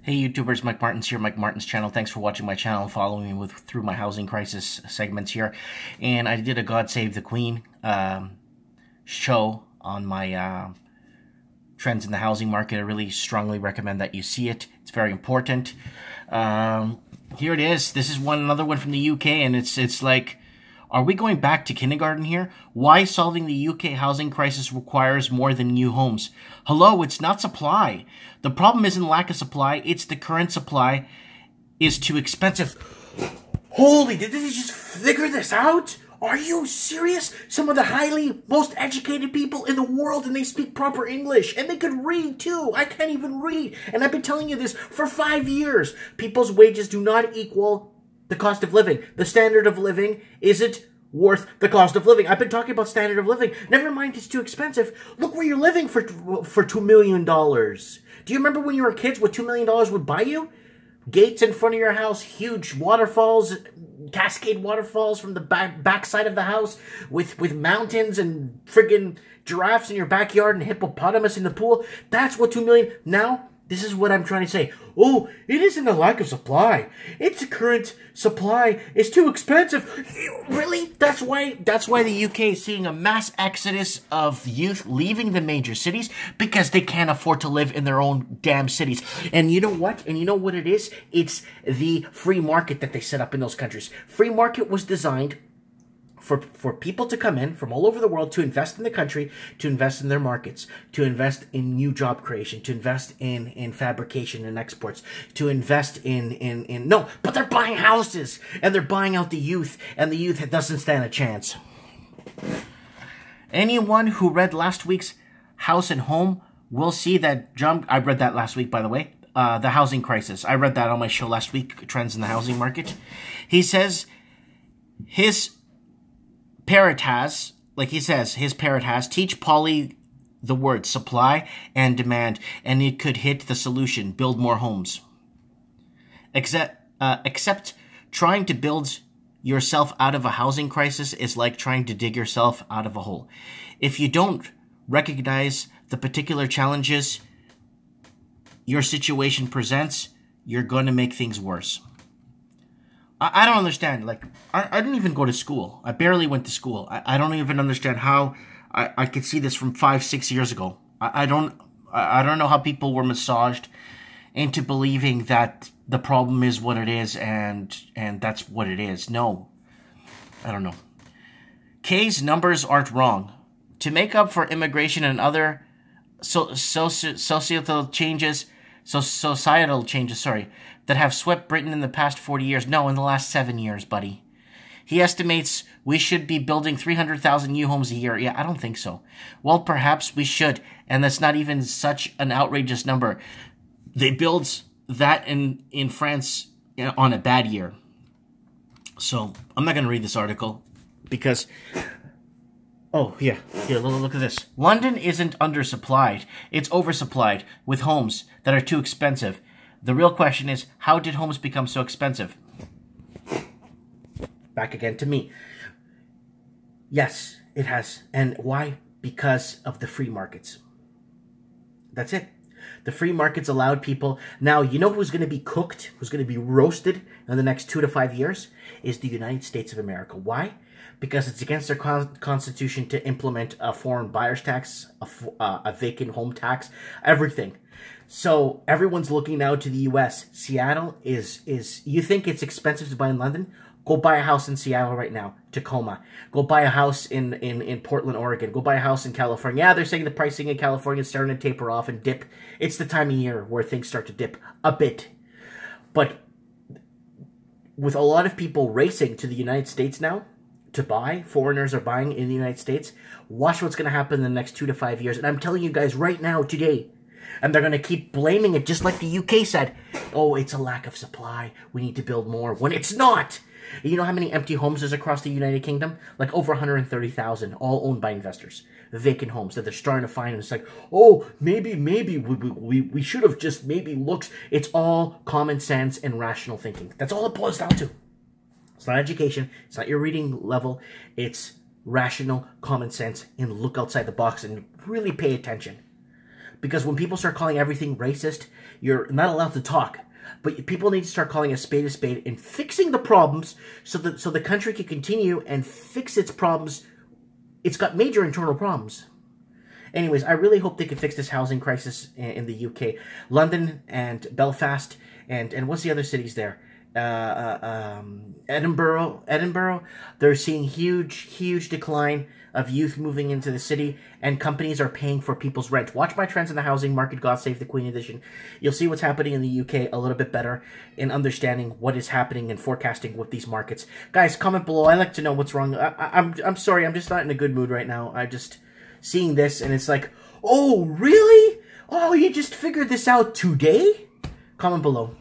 Hey YouTubers, Mike Martin's here, Mike Martin's channel. Thanks for watching my channel and following me through my housing crisis segments here. And I did a God Save the Queen show on my trends in the housing market. I really strongly recommend that you see it. It's very important. Here it is. This is another one from the UK, and it's like, are we going back to kindergarten here? Why solving the UK housing crisis requires more than new homes? Hello, it's not supply. The problem isn't lack of supply, it's the current supply is too expensive. Holy, did they just figure this out? Are you serious? Some of the most educated people in the world, and they speak proper English, and they could read too. I can't even read, and I've been telling you this for 5 years. People's wages do not equal the cost of living. The standard of living isn't worth the cost of living. I've been talking about standard of living. Never mind it's too expensive. Look where you're living for $2 million. Do you remember when you were kids what $2 million would buy you? Gates in front of your house, huge waterfalls, cascade waterfalls from the back side of the house with mountains and friggin' giraffes in your backyard and hippopotamus in the pool. That's what $2 million. Now, this is what I'm trying to say. Oh, it isn't a lack of supply. It's a current supply. It's too expensive. Really? That's why the UK is seeing a mass exodus of youth leaving the major cities, because they can't afford to live in their own damn cities. And you know what? And you know what it is? It's the free market that they set up in those countries. Free market was designed for people to come in from all over the world to invest in the country, to invest in their markets, to invest in new job creation, to invest in fabrication and exports, to invest no, but they're buying houses, and they're buying out the youth, and the youth doesn't stand a chance. Anyone who read last week's House and Home will see that jump. I read that last week, by the way. The housing crisis. I read that on my show last week, Trends in the Housing Market. He says his parrot has, teach Polly the words supply and demand, and it could hit the solution, build more homes. Except trying to build yourself out of a housing crisis is like trying to dig yourself out of a hole. If you don't recognize the particular challenges your situation presents, you're going to make things worse. I don't understand. Like, I didn't even go to school. I barely went to school. I don't even understand how I could see this from 5-6 years ago. I don't know how people were massaged into believing that the problem is what it is, and that's what it is. No, I don't know. Kay's numbers aren't wrong. To make up for immigration and other societal changes, that have swept Britain in the past 40 years. No, in the last 7 years, buddy. He estimates we should be building 300,000 new homes a year. Yeah, I don't think so. Well, perhaps we should, and that's not even such an outrageous number. They build that in France on a bad year. So, I'm not going to read this article because... Oh, yeah. Here, look at this. London isn't undersupplied. It's oversupplied with homes that are too expensive. The real question is, how did homes become so expensive? Back again to me. Yes, it has. And why? Because of the free markets. That's it. The free markets allowed people... Now, you know who's going to be cooked, who's going to be roasted in the next 2 to 5 years? Is the United States of America. Why? Because it's against their constitution to implement a foreign buyer's tax, a vacant home tax, everything. So everyone's looking now to the U.S. Seattle is you think it's expensive to buy in London? Go buy a house in Seattle right now. Tacoma. Go buy a house in Portland, Oregon. Go buy a house in California. Yeah, they're saying the pricing in California is starting to taper off and dip. It's the time of year where things start to dip a bit. But with a lot of people racing to the United States now, to buy, foreigners are buying in the United States, watch what's going to happen in the next 2 to 5 years. And I'm telling you guys right now, today, and they're going to keep blaming it just like the UK said. Oh, it's a lack of supply. We need to build more. When it's not. You know how many empty homes there's across the United Kingdom? Like over 130,000, all owned by investors. Vacant homes that they're starting to find. And it's like, oh, maybe we should have just maybe looked. It's all common sense and rational thinking. That's all it boils down to. It's not education. It's not your reading level. It's rational, common sense, and look outside the box and really pay attention. Because when people start calling everything racist, you're not allowed to talk. But people need to start calling a spade and fixing the problems so that the country can continue and fix its problems. It's got major internal problems. Anyways, I really hope they can fix this housing crisis in the UK. London and Belfast and what's the other cities there? Edinburgh. They're seeing huge decline of youth moving into the city, and companies are paying for people's rent. Watch my Trends in the Housing Market, God Save the Queen edition. You'll see what's happening in the UK a little bit better in understanding what is happening and forecasting with these markets. Guys, comment below. I like to know what's wrong. I'm sorry, I'm just not in a good mood right now. I just seeing this and it's like, oh, really? Oh, you just figured this out today? Comment below.